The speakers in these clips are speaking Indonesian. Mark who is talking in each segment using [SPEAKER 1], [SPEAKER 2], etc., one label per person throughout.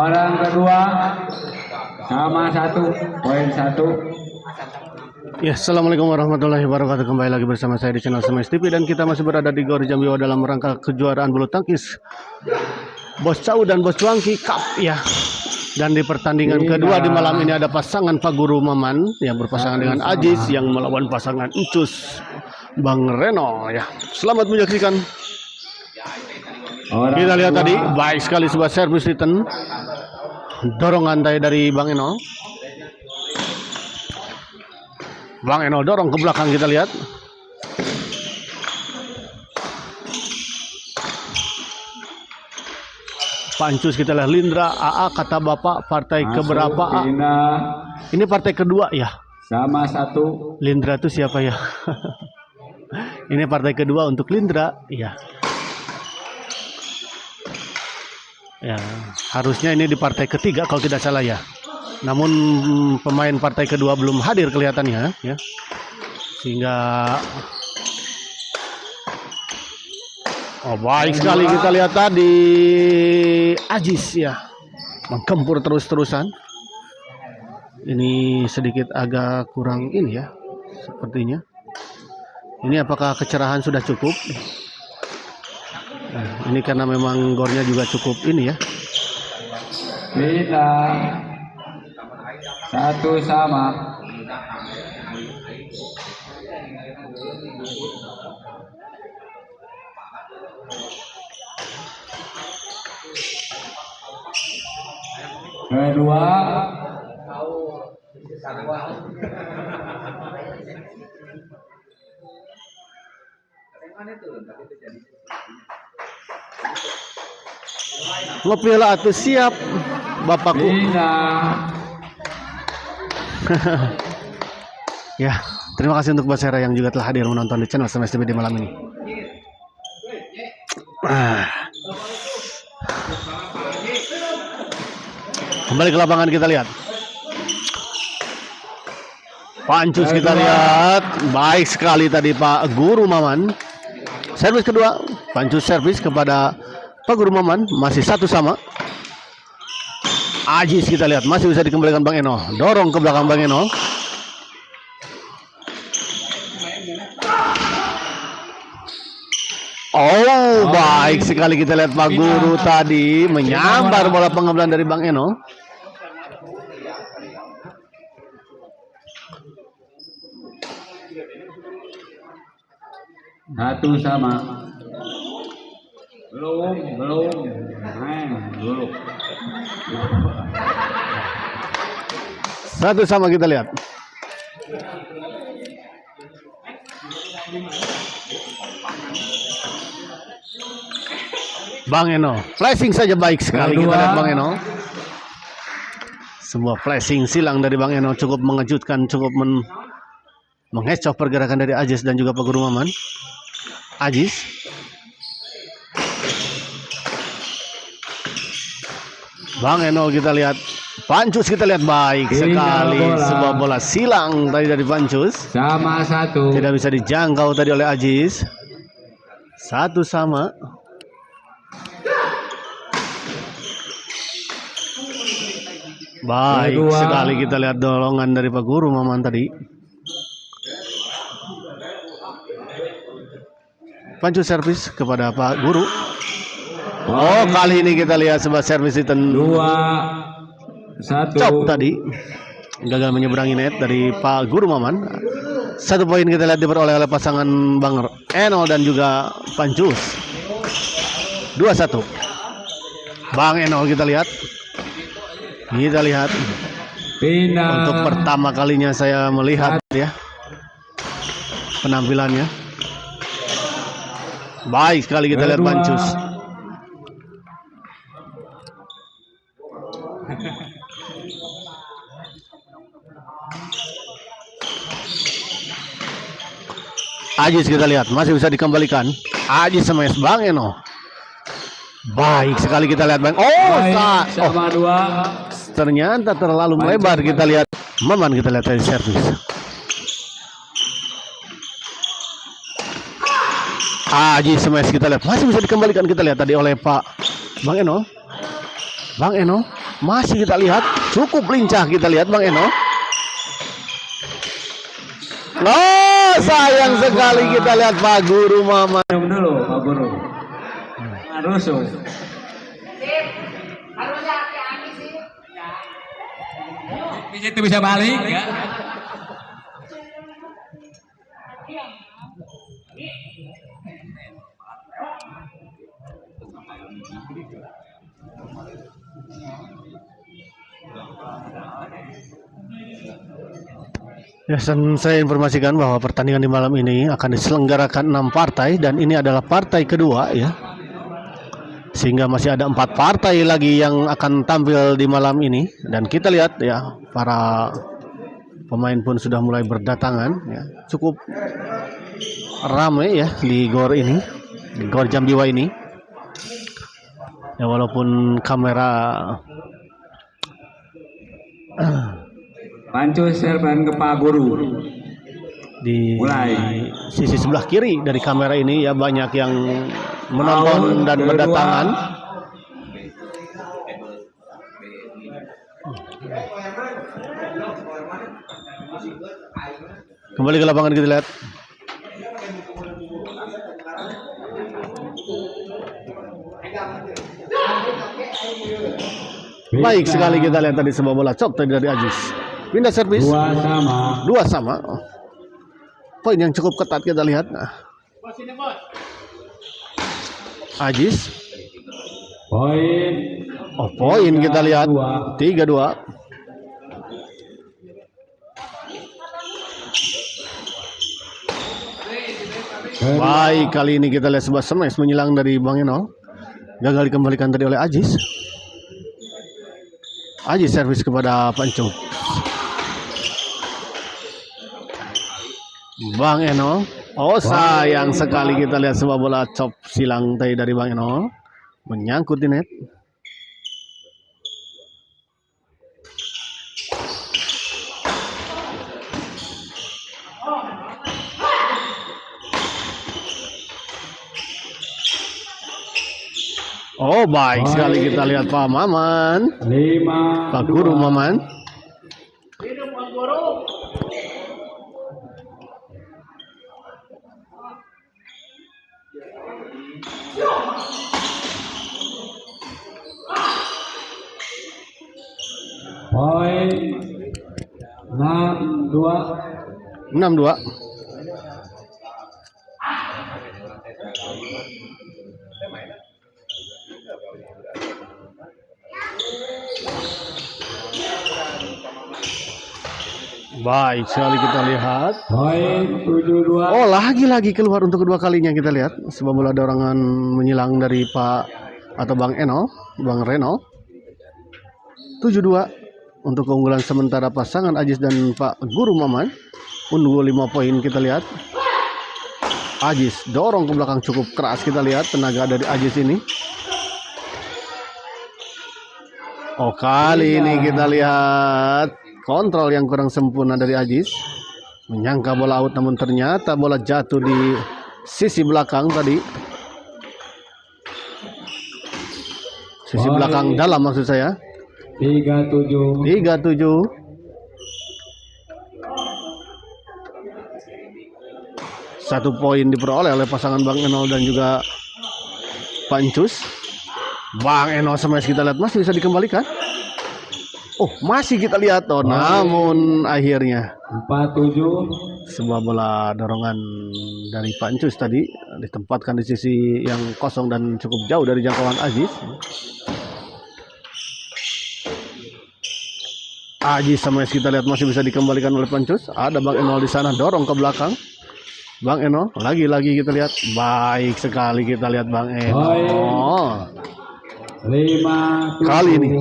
[SPEAKER 1] Orang kedua sama 1.1.
[SPEAKER 2] Ya, assalamualaikum warahmatullahi wabarakatuh. Kembali lagi bersama saya di channel Semes TV dan kita masih berada di Gor Jambiwa dalam rangka kejuaraan bulu tangkis Bos Cau dan Bos Cuangki Cup ya. Dan di pertandingan kedua di malam ini ada pasangan Pak Guru Maman yang berpasangan dengan Aziz yang melawan pasangan Ucus Bang Reno ya. Selamat menyaksikan. Kita lihat tadi baik sekali sebuah servis return. Dorongan dari Bang Eno. Bang Eno dorong ke belakang, kita lihat. Pancus kita lihat. Lindra AA kata Bapak partai keberapa A? Ini partai kedua ya.
[SPEAKER 1] Sama 1.
[SPEAKER 2] Lindra itu siapa ya? Ini partai kedua untuk Lindra ya. Ya, harusnya ini di partai ketiga kalau tidak salah ya. Namun pemain partai kedua belum hadir kelihatannya ya. Sehingga baik sekali kita lihat tadi Aziz ya. Menggempur terus-terusan. Ini sedikit agak kurang ini ya. Sepertinya. Ini apakah kecerahan sudah cukup? Nah, ini karena memang gornya juga cukup ini ya.
[SPEAKER 1] Kita 1 sama. Kedua
[SPEAKER 2] Ngopi lah atuh siap Bapakku. Ya, terima kasih untuk Mbak Sera yang juga telah hadir menonton di channel Semes TV di malam ini. Kembali ke lapangan kita lihat. Pancus kita lihat. Baik sekali tadi Pak Guru Maman. Servis kedua. Pancus servis kepada Pak Guru Maman. Masih 1 sama. Aziz kita lihat. Masih bisa dikembalikan Bang Eno. Dorong ke belakang Bang Eno. Oh, baik sekali kita lihat Pak Guru tadi menyambar bola pengambilan dari Bang Eno.
[SPEAKER 1] Satu sama. Belum. Belum.
[SPEAKER 2] 1 sama kita lihat. Bang Eno, flashing saja baik sekali kita lihat Bang Eno. Sebuah flashing silang dari Bang Eno cukup mengejutkan, cukup mengecoh pergerakan dari Aziz dan juga Pak Guru Maman. Aziz. Bang Eno kita lihat. Pancus kita lihat baik sekali. Sebuah bola silang tadi dari Pancus.
[SPEAKER 1] Sama 1.
[SPEAKER 2] Tidak bisa dijangkau tadi oleh Aziz. 1 sama. Baik sekali kita lihat dorongan dari Pak Guru Maman tadi. Pancus servis kepada Pak Guru. Oh, kali ini kita lihat sebuah servis itu
[SPEAKER 1] 2-1.
[SPEAKER 2] Cop tadi. Gagal menyeberangi net dari Pak Guru Maman. 1 poin kita lihat diperoleh oleh pasangan Bang Eno dan juga Pancus. 2-1. Bang Eno kita lihat. Kita lihat. Untuk pertama kalinya saya melihat ya penampilannya. Baik sekali kita lihat Pancus. Aziz kita lihat masih bisa dikembalikan. Aziz sama Bang Eno. Baik sekali kita lihat Bang.
[SPEAKER 1] Sama 2.
[SPEAKER 2] Ternyata terlalu melebar kita lihat. Maman kita lihat dari servis. Aziz smash kita lihat masih bisa dikembalikan kita lihat tadi oleh Pak Bang Eno. Bang Eno Masih kita lihat cukup lincah kita lihat Bang Eno. Oh, sayang sekali kita lihat Pak Guru Mama.
[SPEAKER 1] Minum dulu Pak Guru. Rusuh. Itu bisa balik ya.
[SPEAKER 2] Ya, saya informasikan bahwa pertandingan di malam ini akan diselenggarakan 6 partai dan ini adalah partai kedua ya. Sehingga masih ada 4 partai lagi yang akan tampil di malam ini dan kita lihat ya para pemain pun sudah mulai berdatangan ya. Cukup ramai ya di GOR ini, di GOR Jambiwa ini. Ya walaupun kamera
[SPEAKER 1] Pancus serban ke Pak Guru.
[SPEAKER 2] di
[SPEAKER 1] Mulai.
[SPEAKER 2] sisi sebelah kiri dari kamera ini ya banyak yang menonton dan berdatangan. Kembali ke lapangan kita lihat. Baik sekali kita lihat tadi sebuah bola chop tadi dari Ajis. Pindah servis.
[SPEAKER 1] 2-2.
[SPEAKER 2] 2-2. Poin yang cukup ketat kita lihat. Ajis.
[SPEAKER 1] Poin.
[SPEAKER 2] Oh, poin kita lihat 3-2. Baik, kali ini kita lihat sebuah smash menyilang dari Bang Eno. Gagal dikembalikan tadi oleh Ajis. Ajis servis kepada Pancu. Bang Eno. Oh, sayang sekali kita lihat sebuah bola chop silang tadi dari Bang Eno. Menyangkut di net. Oh, baik sekali kita lihat Pak Maman.
[SPEAKER 1] 5.
[SPEAKER 2] Pak Guru Maman.
[SPEAKER 1] Poin 6-2.
[SPEAKER 2] 6-2. Baik sekali kita lihat.
[SPEAKER 1] Poin 7-2.
[SPEAKER 2] Oh, lagi-lagi keluar untuk kedua kalinya kita lihat. Sebuah bola dorongan menyilang dari Pak atau Bang Eno, Bang Reno. 7-2 untuk keunggulan sementara pasangan Ajis dan Pak Guru Maman. Unggul 5 poin kita lihat. Ajis dorong ke belakang cukup keras kita lihat tenaga dari Ajis ini. Oh, kali ini kita lihat kontrol yang kurang sempurna dari Ajis. Menyangka bola out namun ternyata bola jatuh di sisi belakang tadi. Sisi belakang dalam maksud saya.
[SPEAKER 1] 37.
[SPEAKER 2] 37. Satu poin diperoleh oleh pasangan Bang Eno dan juga Pancus. Bang Eno smash kita lihat masih bisa dikembalikan. Oh, masih kita lihat toh. Namun akhirnya
[SPEAKER 1] 47.
[SPEAKER 2] sebuah bola dorongan dari Pancus tadi ditempatkan di sisi yang kosong dan cukup jauh dari jangkauan Ajis. Ajis smash kita lihat masih bisa dikembalikan oleh Pancus. Ada Bang Eno di sana dorong ke belakang. Bang Eno, lagi-lagi kita lihat. Baik sekali kita lihat Bang Eno.
[SPEAKER 1] 5.
[SPEAKER 2] Kali ini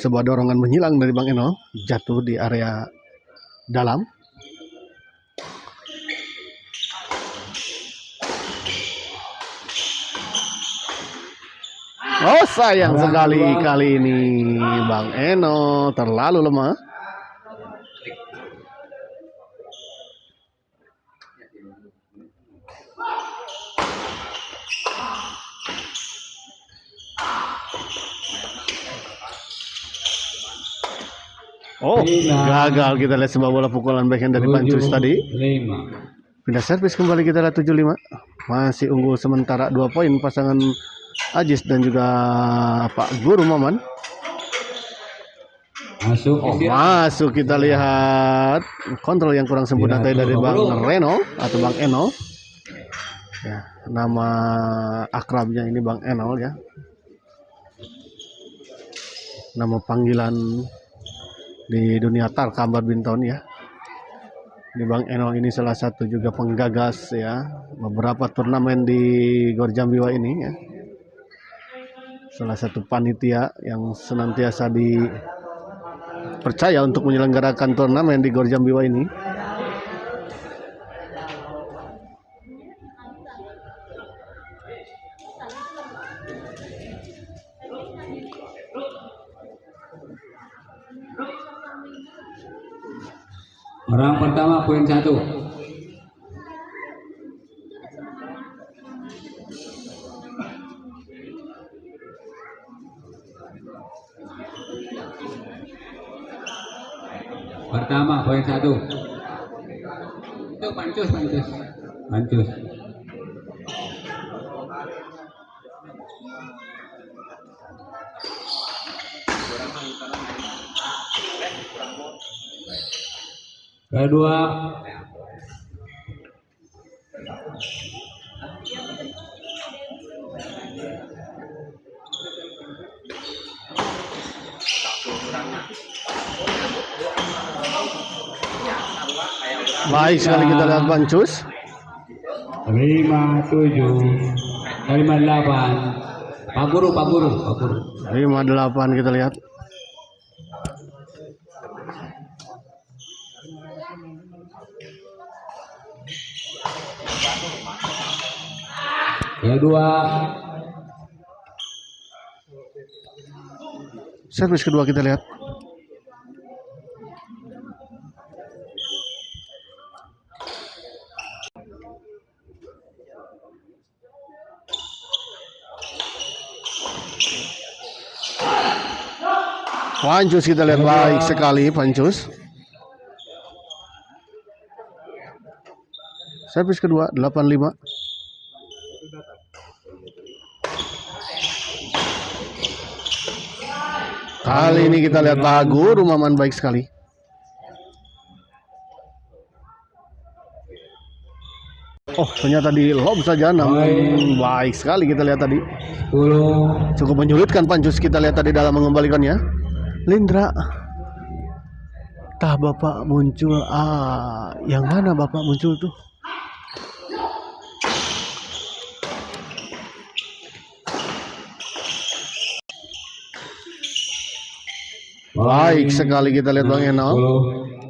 [SPEAKER 2] sebuah dorongan menyilang dari Bang Eno jatuh di area dalam. Oh, sayang sekali kali ini Bang Eno terlalu lemah. Oh, gagal kita lihat sebuah bola pukulan backhand dari Pancus tadi.
[SPEAKER 1] 5.
[SPEAKER 2] Pindah servis kembali kita lihat 75. Masih unggul sementara 2 poin pasangan Ajis dan juga Pak Guru Maman.
[SPEAKER 1] Masuk
[SPEAKER 2] Oh,
[SPEAKER 1] istirahat.
[SPEAKER 2] masuk kita lihat kontrol yang kurang sempurna tadi dari Bang Reno atau Bang Enol. Ya, nama akrabnya ini Bang Enol ya. Nama panggilan di dunia tarkam badminton ya. Ini Bang Enol ini salah satu juga penggagas ya beberapa turnamen di Gor Jambiwa ini ya. Salah satu panitia yang senantiasa dipercaya untuk menyelenggarakan turnamen di Gor Jambiwa ini.
[SPEAKER 1] Orang pertama poin 1. Pertama poin 1. Itu Pancus. Kedua.
[SPEAKER 2] Baik sekali kita lihat Pancus.
[SPEAKER 1] 5-7. 5-8. Pak Guru.
[SPEAKER 2] 5-8 kita lihat.
[SPEAKER 1] Kedua.
[SPEAKER 2] Servis kedua kita lihat. Pancus kita lihat baik sekali Pancus. Servis kedua 8-5. Kali ini kita lihat Pak Guru Maman baik sekali. Oh, ternyata di lob saja, namun baik sekali kita lihat tadi.
[SPEAKER 1] 10.
[SPEAKER 2] Cukup menyulitkan Pancus kita lihat tadi dalam mengembalikannya. Lindra. Tah Bapak muncul. Yang mana Bapak muncul tuh? Baik sekali kita lihat Bang Enol.
[SPEAKER 1] 10.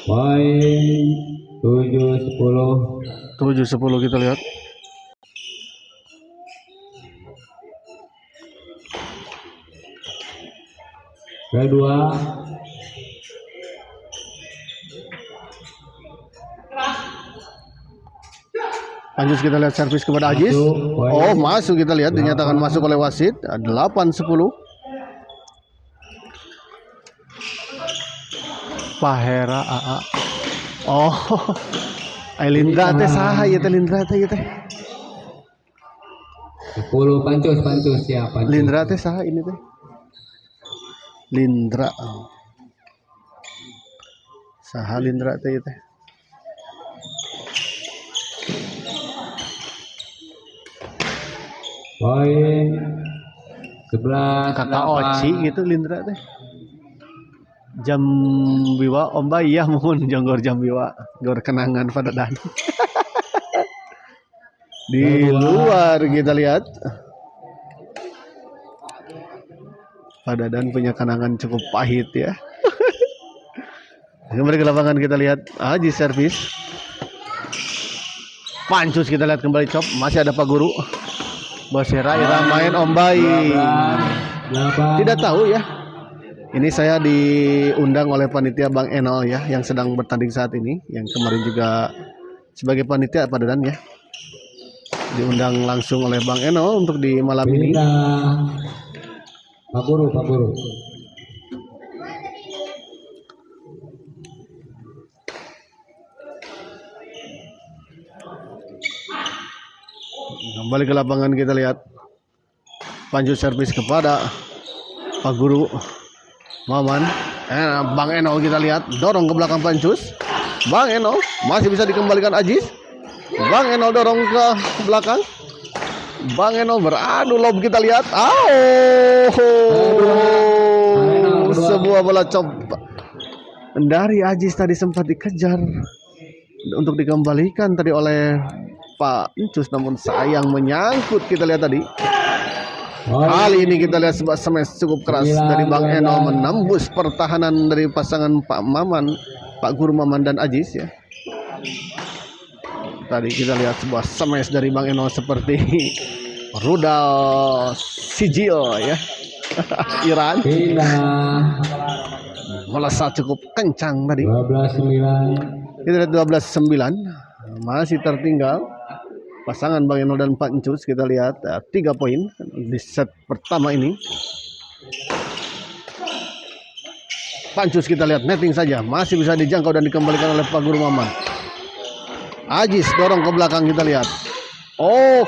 [SPEAKER 1] Poin 7-10.
[SPEAKER 2] 7-10 kita lihat.
[SPEAKER 1] Kedua.
[SPEAKER 2] Pancus kita lihat servis kepada Ajis. Oh, masuk kita lihat, dinyatakan masuk oleh wasit. 8-10. Pahera AA. Oh, Lindra teh saha ieu teh Lindra teh ieu teh.
[SPEAKER 1] 10 Pancus ya Pancus.
[SPEAKER 2] Lindra teh saha ini teh? Lindra. Saha Lindra teh ieu teh?
[SPEAKER 1] Poin 11.
[SPEAKER 2] Kakak Oci gitu Lindra teh. Jambiwa Omba iya mohon jonggor Jambiwa gor kenangan pada dan. Di luar kita lihat pada dan punya kenangan cukup pahit ya. Kembali ke lapangan kita lihat Haji servis. Pancus kita lihat kembali cop, masih ada Pak Guru. Bosera Ira main Ombai.
[SPEAKER 1] 8.
[SPEAKER 2] Tidak tahu ya. Ini saya diundang oleh panitia Bang Enol ya, yang sedang bertanding saat ini, yang kemarin juga sebagai panitia Pak Dadan ya. Diundang langsung oleh Bang Enol untuk di malam ini.
[SPEAKER 1] Beda. Pak Guru.
[SPEAKER 2] Kembali ke lapangan kita lihat. Panjul servis kepada Pak Guru Maman. Bang Enol kita lihat dorong ke belakang Pancus. Bang Enol masih bisa dikembalikan Ajis. Bang Enol dorong ke belakang. Bang Enol beradu lob kita lihat. Sebuah bola coba dari Ajis tadi sempat dikejar untuk dikembalikan tadi oleh Pak Encus, namun sayang menyangkut kita lihat tadi. Kali ini kita lihat sebuah smash cukup keras dari Bang Enol menembus pertahanan dari pasangan Pak Maman, Pak Guru Maman dan Ajis ya. Tadi kita lihat sebuah smash dari Bang Enol seperti rudal sijil ya. Iran. Melesat cukup kencang tadi.
[SPEAKER 1] 12-9.
[SPEAKER 2] Kita lihat 12-9. Masih tertinggal pasangan Bang Enol dan Pak Encus. Kita lihat 3 poin di set pertama ini. Pak Encus kita lihat netting saja, masih bisa dijangkau dan dikembalikan oleh Pak Guru Maman. Ajis dorong ke belakang kita lihat.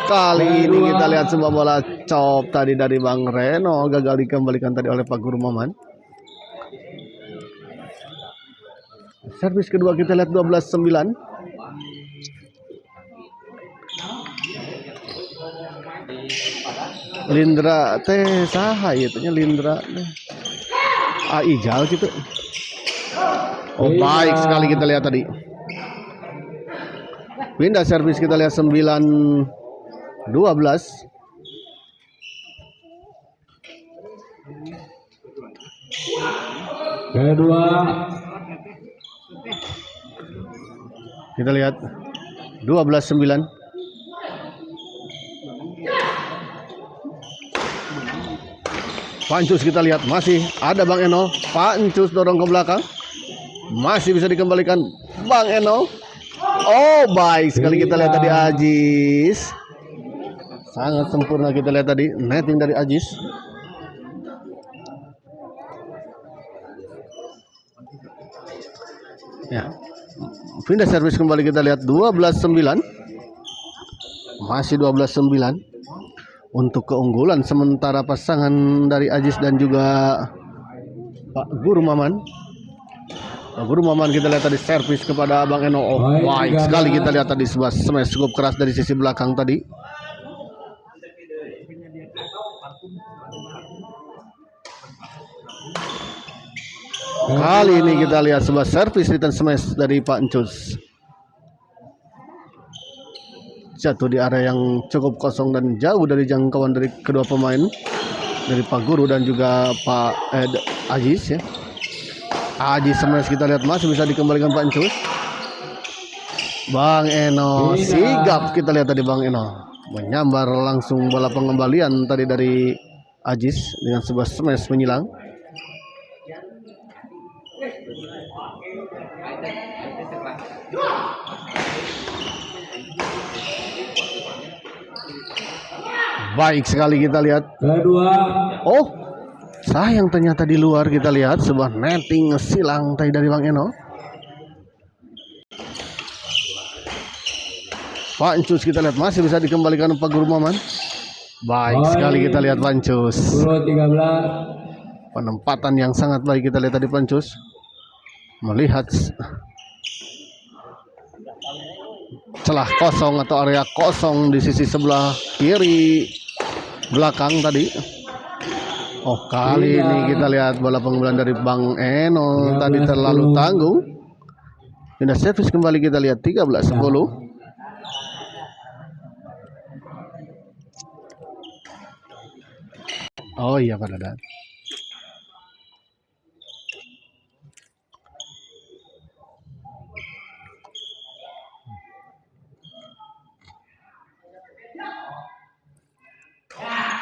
[SPEAKER 2] Kali ini kita lihat sebuah bola chop tadi dari Bang Reno, gagal dikembalikan tadi oleh Pak Guru Maman. Servis kedua kita lihat 12-9. Lindra teh saha ieu teh Lindra teh. Ijal gitu. Baik sekali kita lihat tadi. Pindah servis kita lihat 9-12.
[SPEAKER 1] Kedua.
[SPEAKER 2] Kita lihat 12-9. Pancus kita lihat masih ada Bang Enol. Pancus dorong ke belakang. Masih bisa dikembalikan Bang Enol. Baik sekali kita lihat tadi Ajis. Sangat sempurna kita lihat tadi netting dari Ajis. Ya. Pindah servis kembali kita lihat 12-9. Masih 12-9. Untuk keunggulan sementara pasangan dari Ajis dan juga Pak Guru Maman. Pak Guru Maman kita lihat tadi servis kepada Bang Eno. Baik sekali kita lihat tadi sebuah smash cukup keras dari sisi belakang tadi. Kali ini kita lihat sebuah servis return smash dari Pak Encus. Jatuh di area yang cukup kosong dan jauh dari jangkauan dari kedua pemain, dari Pak Guru dan juga Pak Ajis ya. Ajis smash kita lihat masih bisa dikembalikan Pak Encus. Bang Eno sigap kita lihat tadi Bang Eno menyambar langsung bola pengembalian tadi dari Ajis dengan sebuah smash menyilang. Baik sekali kita lihat.
[SPEAKER 1] Kedua.
[SPEAKER 2] Sayang ternyata di luar kita lihat sebuah netting silang tadi dari Bang Eno. Pak Encus kita lihat masih bisa dikembalikan Pak Guru Maman. Baik sekali kita lihat Pak Encus.
[SPEAKER 1] 10-13.
[SPEAKER 2] Penempatan yang sangat baik kita lihat tadi Pak Encus. Melihat celah kosong atau area kosong di sisi sebelah kiri belakang tadi. Kali ini kita lihat bola pengumpulan dari Bang Eno tadi terlalu tanggung. Pindah servis kembali kita lihat 13-10. Iya Pak Dadan.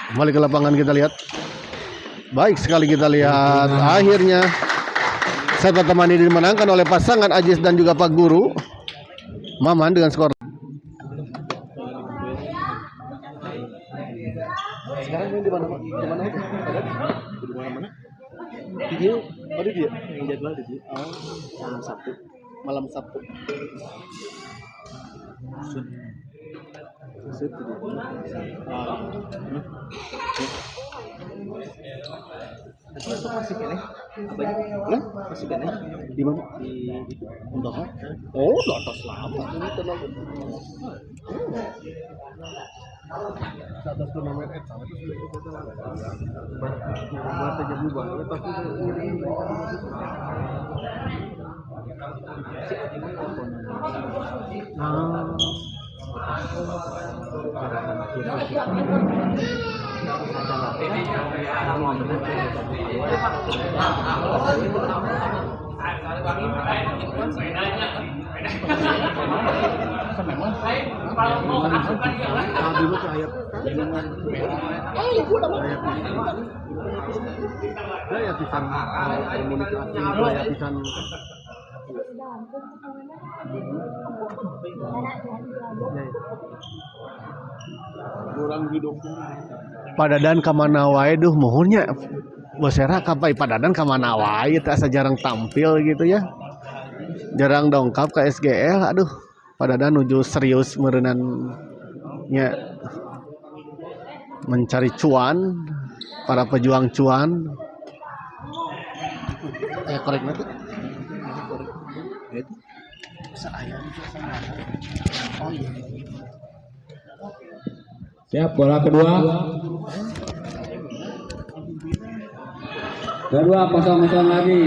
[SPEAKER 2] Kembali ke lapangan kita lihat Baik sekali kita lihat akhirnya set pertama ini dimenangkan oleh pasangan Ajis dan juga Pak Guru Maman dengan skor. Sekarang main di mana Pak? Di mana aja? Ada? Di mana-mana? Di dia? Oh di dia? Yang jadwal di dia? Oh, malam Sabtu. Malam Sabtu. Sud di dia. Masih kene? Hah? Masih kene? Di mana? Di Untoha? Oh, di atas lama. Ini tenang. Atas turnamen itu sama itu sudah kita buat aja bubar tapi Padadan kamana wae duh mohonnya Bosera kapai padadan kamana wae tak jarang tampil gitu ya. Jarang dongkap ke SGL. Aduh, padadan nuju serius merenannya mencari cuan, para pejuang cuan. Korek nanti. Oh iya.
[SPEAKER 1] Siap, bola kedua. Kedua 0-0 lagi.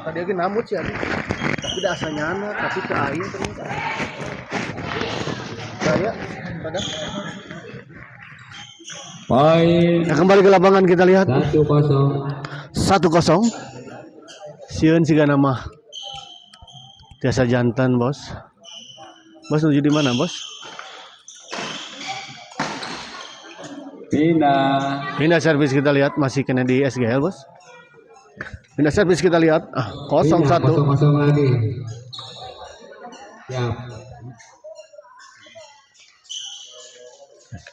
[SPEAKER 2] Tadi lagi namut sih, tapi dah asanya anak, tapi ke air ternyata. Saya pada.
[SPEAKER 1] Poin.
[SPEAKER 2] Nah, kembali ke lapangan kita lihat
[SPEAKER 1] 1-0.
[SPEAKER 2] 1-0. Sieun siga nama. Jasa jantan bos. Bos menuju di mana bos? Pindah servis kita lihat masih kena di SGL bos. Pindah servis kita lihat 0-1.
[SPEAKER 1] 0-0 lagi. Siap.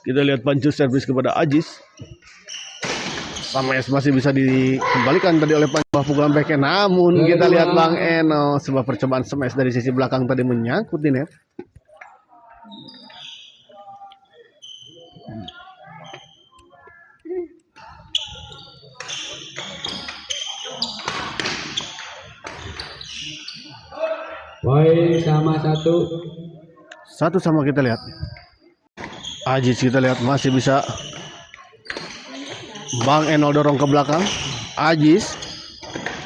[SPEAKER 2] Kita lihat pancu servis kepada Ajis. Sama masih bisa dikembalikan tadi oleh pancu pukulan backnya. Namun kita lihat Bang Eno sebuah percobaan smash dari sisi belakang tadi menyangkut di net.
[SPEAKER 1] Poin sama 1.
[SPEAKER 2] 1 sama kita lihat. Ajis kita lihat masih bisa. Bang Enol dorong ke belakang. Ajis.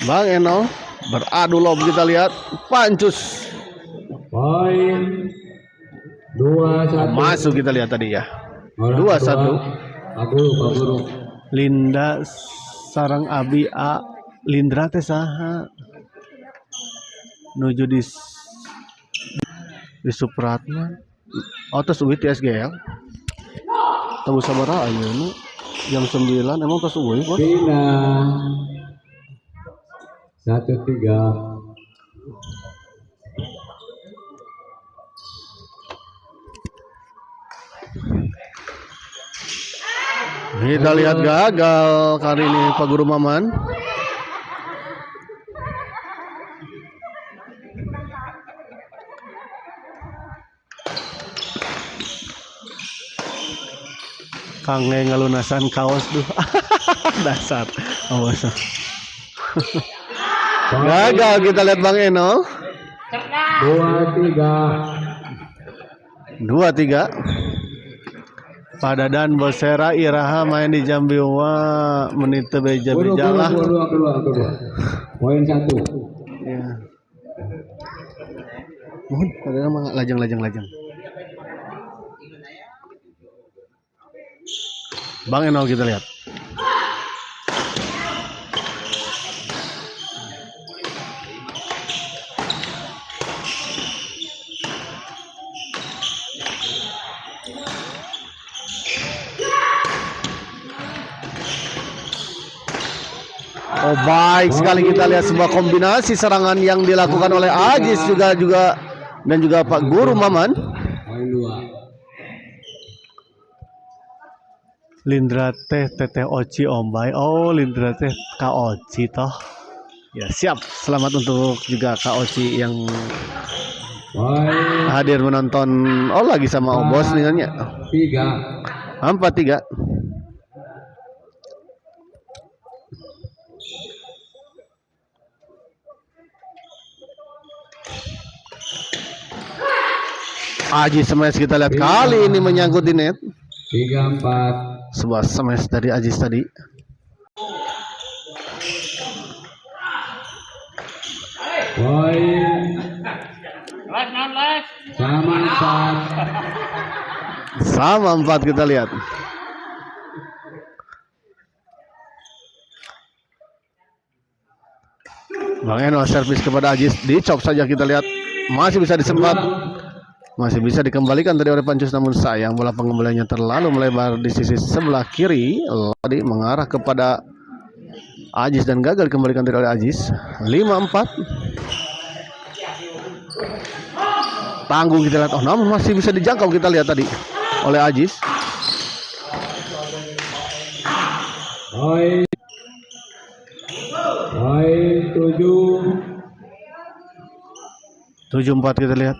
[SPEAKER 2] Bang Enol beradu lob kita lihat. Pancus.
[SPEAKER 1] Poin 2-1.
[SPEAKER 2] Masuk kita lihat tadi ya. 2-1.
[SPEAKER 1] Paguru.
[SPEAKER 2] Linda sarang Abi A. Lindra teh saha? Nuju di Supratman. Oh tos uwi ti SGL. Tahu sabaraha ayeuna? Jam 9 emang tos uwi bos?
[SPEAKER 1] Pindah 1-3.
[SPEAKER 2] Kita lihat gagal kali ini Pak Guru Maman. Kange ngalunasan kaos tuh. Dasar. Awas. Gagal kita lihat Bang Eno. 2-3. Padadan Bosera Iraha main di Jambiwa menit beja-beja lah.
[SPEAKER 1] Kedua. Poin 1.
[SPEAKER 2] Ya. Mohon padadan mah lajang. Bang Eno kita lihat. Oh, baik sekali kita lihat sebuah kombinasi serangan yang dilakukan oleh Ajis juga dan juga Pak Guru Maman.
[SPEAKER 1] Poin 2.
[SPEAKER 2] Lindra teh teteh Oci Ombay. Oh, Lindra teh Kak Oci toh. Ya, siap. Selamat untuk juga Kak Oci yang
[SPEAKER 1] Poin
[SPEAKER 2] hadir menonton. Oh, lagi sama Bos dengannya.
[SPEAKER 1] 3.
[SPEAKER 2] 4-3. Aji smash kita lihat kali ini menyangkut di net.
[SPEAKER 1] 3-4.
[SPEAKER 2] Sebuah smash dari Ajis tadi.
[SPEAKER 1] Poin sama 4.
[SPEAKER 2] Sama 4 kita lihat. Bang Eno servis kepada Ajis, dicop saja kita lihat. Masih bisa disempat. Masih bisa dikembalikan tadi oleh Pancus, namun sayang bola pengembaliannya terlalu melebar di sisi sebelah kiri. Tadi mengarah kepada Ajis dan gagal dikembalikan tadi oleh Ajis. 5-4. Tanggung kita lihat. Oh, namun masih bisa dijangkau kita lihat tadi oleh Ajis.
[SPEAKER 1] Poin
[SPEAKER 2] 7-4 kita lihat.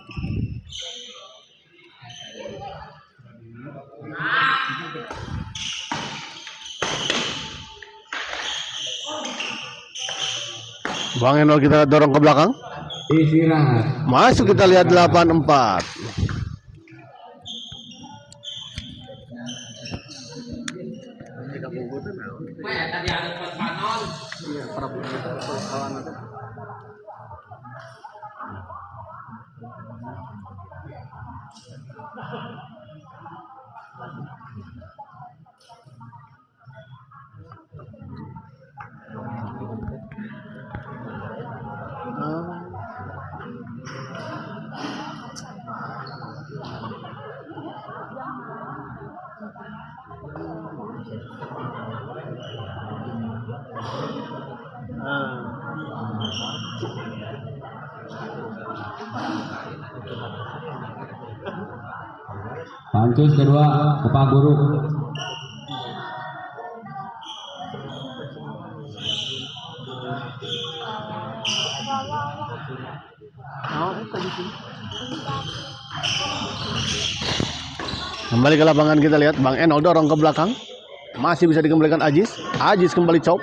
[SPEAKER 2] Bang Eno kita dorong ke belakang.
[SPEAKER 1] istirahat.
[SPEAKER 2] Masuk kita lihat 8-4.
[SPEAKER 1] Pancus kedua ke Pak Guru.
[SPEAKER 2] Kembali ke lapangan kita lihat Bang Eno dorong ke belakang. Masih bisa dikembalikan Ajis. Ajis kembali cop.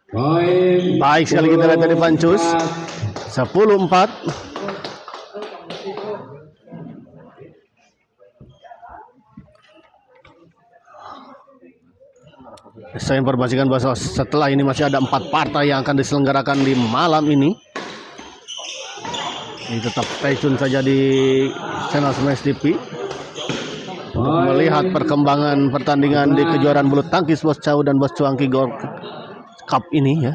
[SPEAKER 1] Poin
[SPEAKER 2] Baik sekali kita lihat dari Pancus. 10-4. Saya informasikan bahwa setelah ini masih ada 4 partai yang akan diselenggarakan di malam ini. Ini tetap stay tune saja di channel Smash TV untuk melihat perkembangan pertandingan di kejuaraan bulu tangkis Bos Cau dan Bos Cuangki Gold Cup ini ya.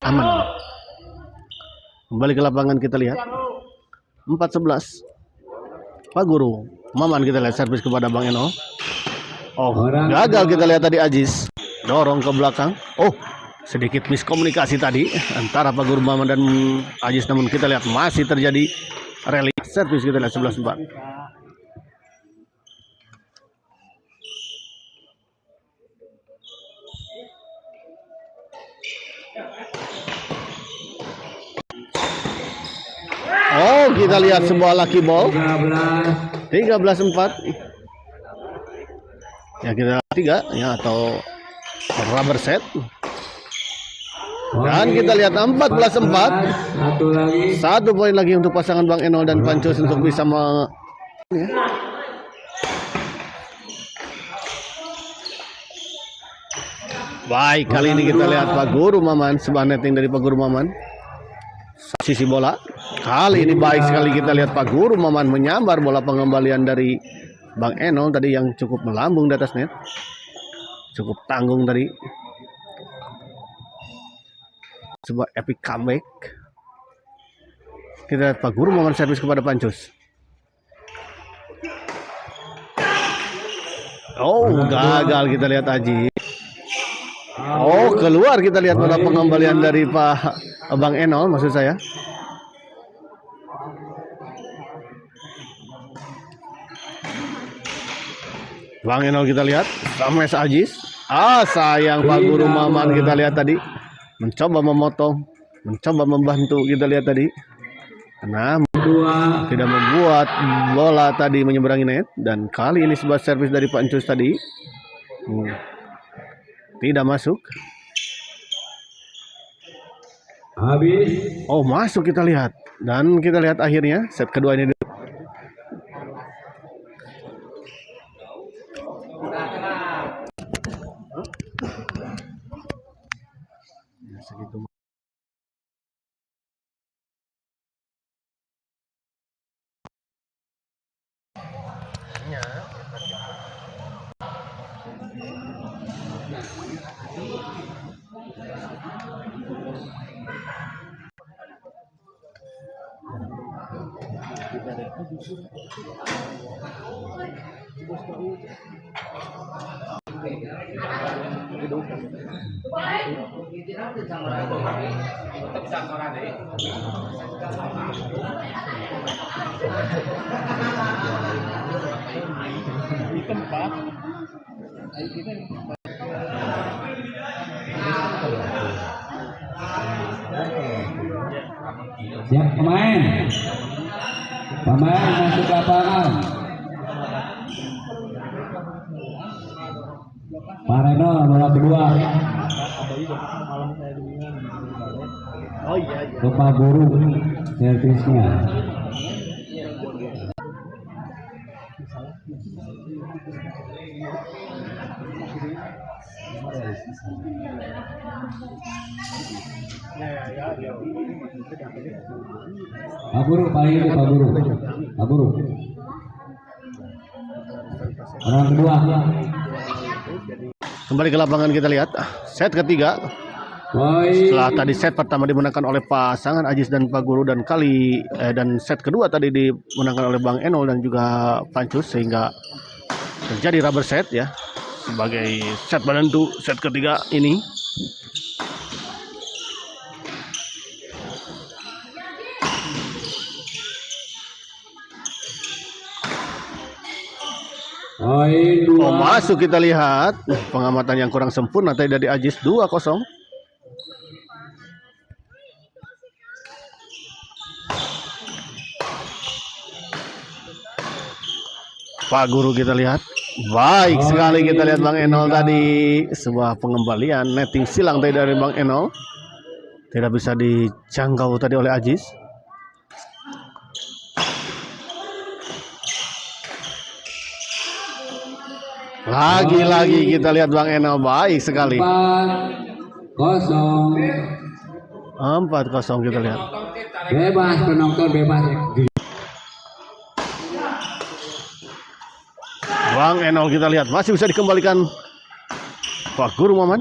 [SPEAKER 2] Aman. Kembali ke lapangan kita lihat 4-11. Pak Guru Maman kita lihat servis kepada Bang Eno. Oh, gagal kita lihat tadi Ajis. Dorong ke belakang. Oh, sedikit miskomunikasi tadi antara Pak Guru Maman dan Ajis, namun kita lihat masih terjadi rally. Servis kita lihat 11-4. Oh, kita lihat sebuah lucky ball. 13-4. Ya, kita 3 ya, atau rubber set. Dan kita lihat 14-4.
[SPEAKER 1] Satu lagi.
[SPEAKER 2] 1 poin lagi untuk pasangan Bang Eno dan Pancus untuk bisa ya. Baik, kali ini kita lihat Pak Guru Maman, sebuah netting dari Pak Guru Maman. Sisi bola. Kali ini baik sekali kita lihat Pak Guru Maman menyambar bola pengembalian dari Bang Enol tadi yang cukup melambung di atas net. Cukup tanggung tadi. Sebuah epic comeback. Kita lihat Pak Guru Maman servis kepada Pancus. Oh, gagal kita lihat Aji. Oh, keluar kita lihat bola pengembalian dari Pak Bang Enol maksud saya. Bang Enol kita lihat sama Ajis. Sayang Pak Guru Maman kita lihat tadi mencoba memotong, mencoba membantu kita lihat tadi. Karena tidak membuat bola tadi menyeberangi net dan kali ini sebuah servis dari Pak Encus tadi. Tidak masuk.
[SPEAKER 1] Habis.
[SPEAKER 2] Oh, masuk kita lihat. Dan kita lihat akhirnya set kedua ini. Segitu.
[SPEAKER 1] Siap pemain. Pemain masuk lapangan. Pak Reno bola kedua. Lupa Guru servisnya. Pak Guru, paling itu Pak Guru. Pak Guru. Orang kedua.
[SPEAKER 2] Kembali ke lapangan kita lihat set ketiga. Setelah tadi set pertama dimenangkan oleh pasangan Ajis dan Pak Guru dan dan set kedua tadi dimenangkan oleh Bang Enol dan juga Pancus sehingga terjadi rubber set ya sebagai set penentu set ketiga ini. Oh, masuk kita lihat pengamatan yang kurang sempurna tadi dari Ajis 2-0. Pak Guru kita lihat baik sekali kita lihat Bang Enol tadi sebuah pengembalian netting silang tadi dari Bang Enol tidak bisa dijangkau tadi oleh Ajis. Lagi-lagi kita lihat Bang Enol baik sekali. 4-0 kita lihat.
[SPEAKER 1] Bebas penonton bebas.
[SPEAKER 2] Bang Enol kita lihat masih bisa dikembalikan Pak Guru Maman.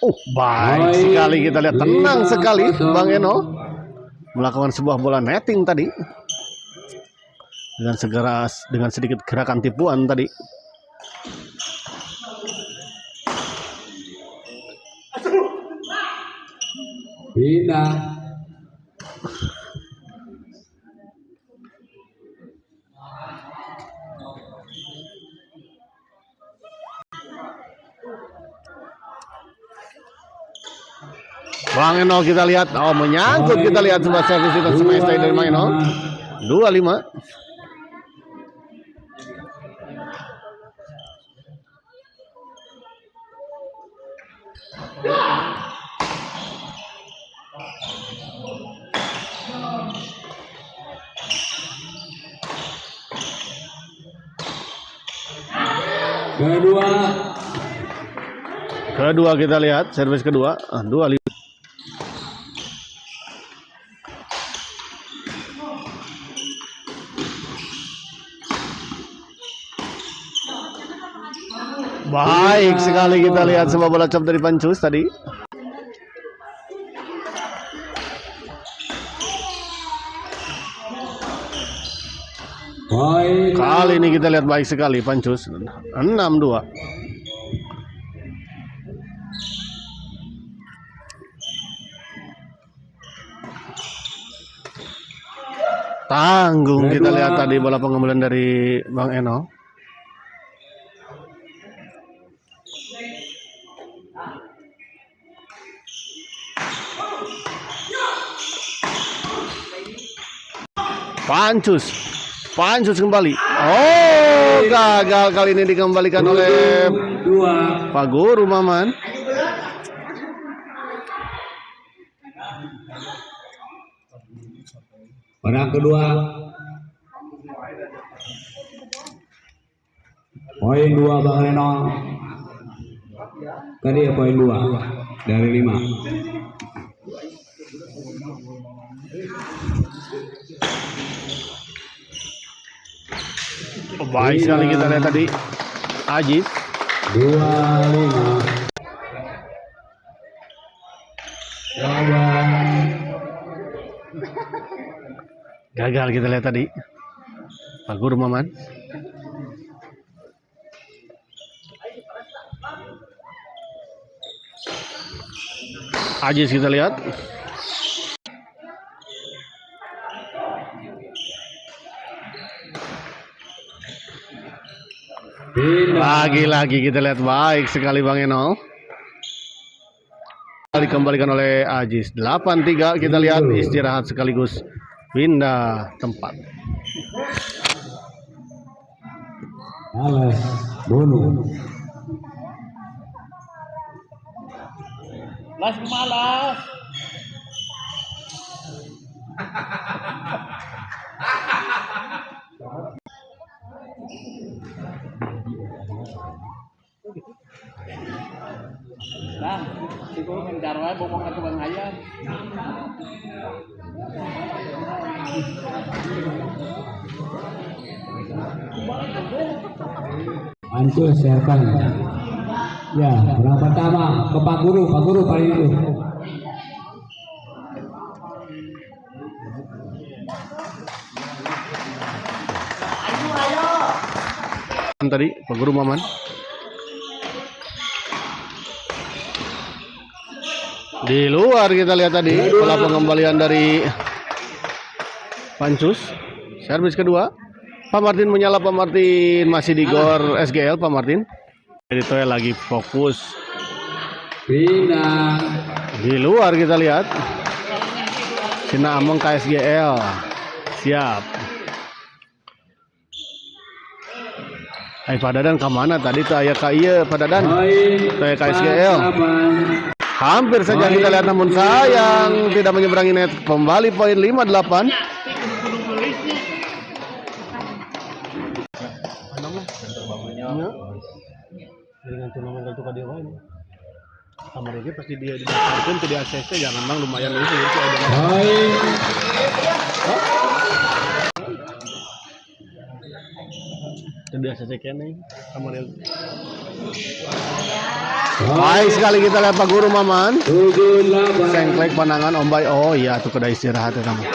[SPEAKER 2] Oh, baik sekali kita lihat tenang sekali Bang Enol melakukan sebuah bola netting tadi. Dengan sedikit gerakan tipuan tadi.
[SPEAKER 1] Pindah.
[SPEAKER 2] Bang Enol kita lihat, menyangkut kita lihat sebuah servis itu semesta dari Bang Enol. 2-5.
[SPEAKER 1] Kedua.
[SPEAKER 2] Kedua kita lihat servis kedua 25. Baik sekali kita lihat sebuah bola chop dari Pancus tadi.
[SPEAKER 1] Poin
[SPEAKER 2] Kali ini kita lihat baik sekali Pancus 6-2. Tanggung kita lihat tadi bola pengembalian dari Bang Eno. Pancus kembali. Oh, gagal kali ini dikembalikan oleh
[SPEAKER 1] 2.
[SPEAKER 2] Pak Guru Maman.
[SPEAKER 1] Perang kedua. Poin 2 Bang Reno. Tadi ya poin 2 dari 5.
[SPEAKER 2] Baik sekali kita lihat tadi Ajis
[SPEAKER 1] 25.
[SPEAKER 2] gagal kita lihat tadi Pak Guru Maman. Ajis kita lihat. Lagi-lagi kita lihat baik sekali Bang Eno. Dikembalikan oleh Ajis 8-3. Kita lihat istirahat sekaligus pindah tempat.
[SPEAKER 1] Ales Bono.
[SPEAKER 3] Las malas. Nah, itu menjarwa bobong atau bang ayam.
[SPEAKER 1] Hancur siapkan. Ya, orang pertama ke Pak Guru paling itu.
[SPEAKER 2] Tadi Pak Guru Maman. Di luar kita lihat tadi pola pengembalian dari Pancus. Servis kedua. Pak Martin menyala, Pak Martin masih di gor SGL Pak Martin. Jadi Toy lagi fokus.
[SPEAKER 1] Pindah.
[SPEAKER 2] Di luar kita lihat Cina Among KSGL. Siap. Pak Dadan kemana tadi tuh ayah kaya Pak Dadan? Tuh KSGL. Hampir saja kita lihat namun sayang tidak menyeberangi net. Kembali poin 5-8. Dengan turnamen itu kan dia main. Kamar ini pasti dia didaftarkan ke di ACC jangan memang lumayan itu ada. Di ACC kene kamar itu. Baik sekali kita lihat Pak Guru Maman.
[SPEAKER 1] 7-8.
[SPEAKER 2] Sengklek pandangan Ombay. Oh iya tuh kedai istirahat ya kamu.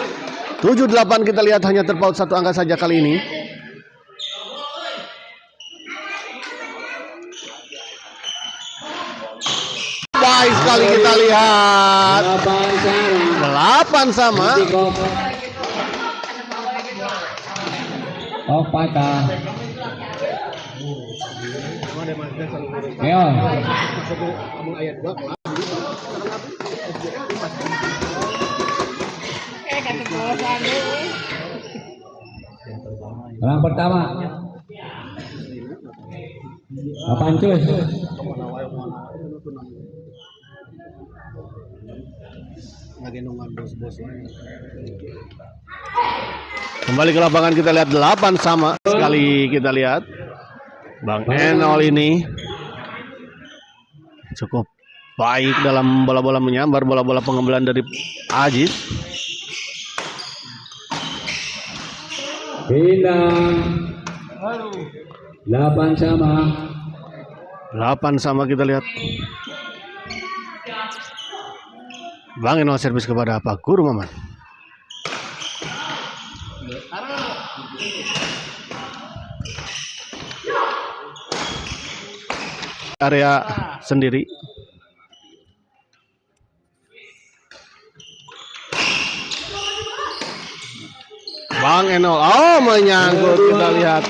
[SPEAKER 2] 7-8 kita lihat hanya terpaut satu angka saja kali ini. Baik sekali kita lihat 8 sama.
[SPEAKER 1] Oh patah. Ayo. Orang pertama. Pancus.
[SPEAKER 2] Kembali ke lapangan kita lihat 8 sama. Sekali kita lihat Bang Enol ini cukup baik dalam bola-bola menyambar, bola-bola pengembalan dari Aziz.
[SPEAKER 1] Bintang 8 sama.
[SPEAKER 2] 8 sama kita lihat. Bang Enol servis kepada Pak Guru Maman. Area sendiri. Bang Enol, oh menyangkut, kita lihat.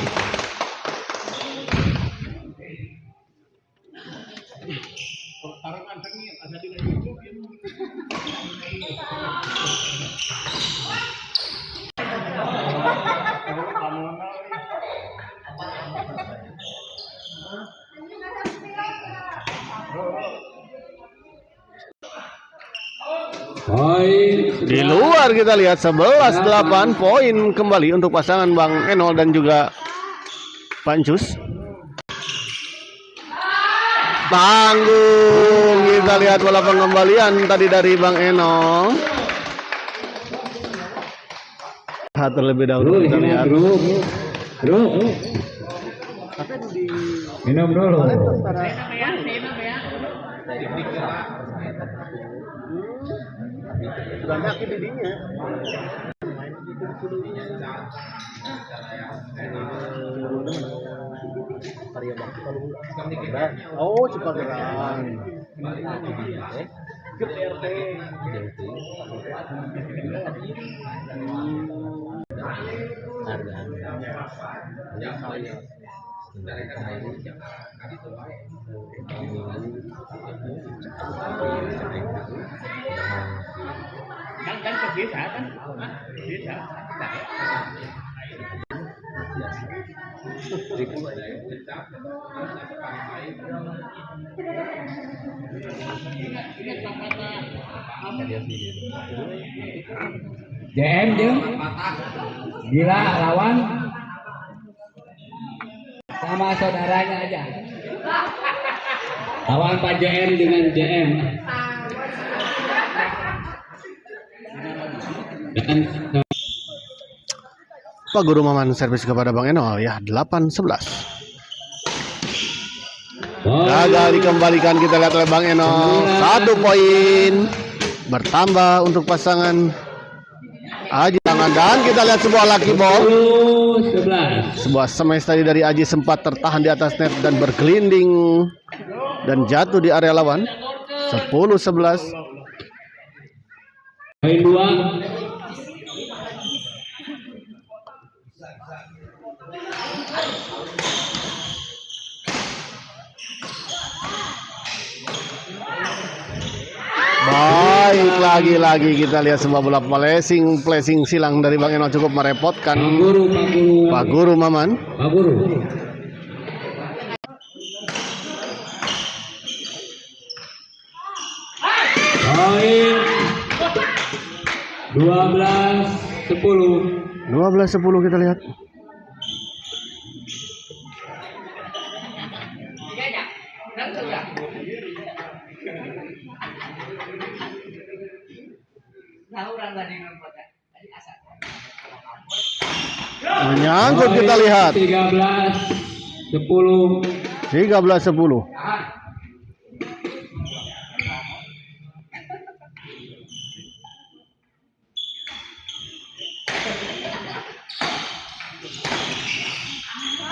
[SPEAKER 1] Poin
[SPEAKER 2] Di luar kita lihat 11-8 poin kembali untuk pasangan Bang Enol dan juga Pancus. Tanggung, kita lihat bola pengembalian tadi dari Bang Enol. Terlebih dahulu kita lihat.
[SPEAKER 1] Grup. Minum dulu.
[SPEAKER 2] Oh, cepat gerak.
[SPEAKER 3] Kan ke desa kan? Desa.
[SPEAKER 1] JM jeng. Gila lawan sama saudaranya aja. Lawan Pak JM dengan JM.
[SPEAKER 2] Pak Guru Maman servis kepada Bang Enol ya, 8-11. Gagal dikembalikan, kita lihat oleh Bang Enol. 1 poin bertambah untuk pasangan Aji tangan, dan kita lihat sebuah lucky ball.
[SPEAKER 1] 11.
[SPEAKER 2] Sebuah smash tadi dari Aji sempat tertahan di atas net dan bergelinding dan jatuh di area lawan. 10-11.
[SPEAKER 1] Poin 2.
[SPEAKER 2] Baik, lagi-lagi kita lihat sebuah bola flashing silang dari Bang Enol cukup merepotkan Pak Guru Maman.
[SPEAKER 1] Pak Guru. Poin 12-10.
[SPEAKER 2] 12-10 kita lihat. Menyangkut, kita lihat.
[SPEAKER 1] 13-10.
[SPEAKER 2] 13-10.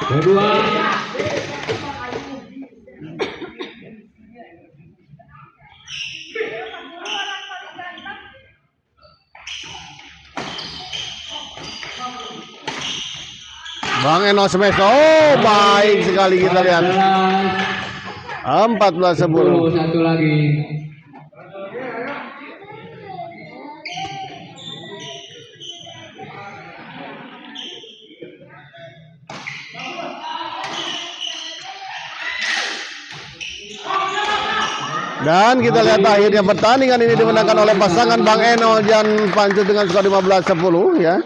[SPEAKER 1] Kedua.
[SPEAKER 2] Bang Enol smash. Oh, baik sekali kita lihat. 14-10.
[SPEAKER 1] Satu lagi.
[SPEAKER 2] Dan kita lihat akhirnya pertandingan ini dimenangkan oleh pasangan Bang Enol dan Pancus dengan skor 15-10 ya.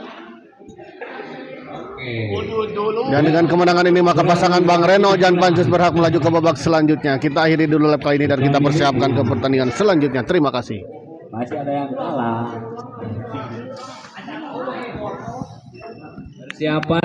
[SPEAKER 2] Dan dengan kemenangan ini maka pasangan Bang Reno dan Pansus berhak melaju ke babak selanjutnya. Kita akhiri dulu live kali ini dan kita persiapkan ke pertandingan selanjutnya. Terima kasih.
[SPEAKER 1] Masih ada yang kalah. Siapa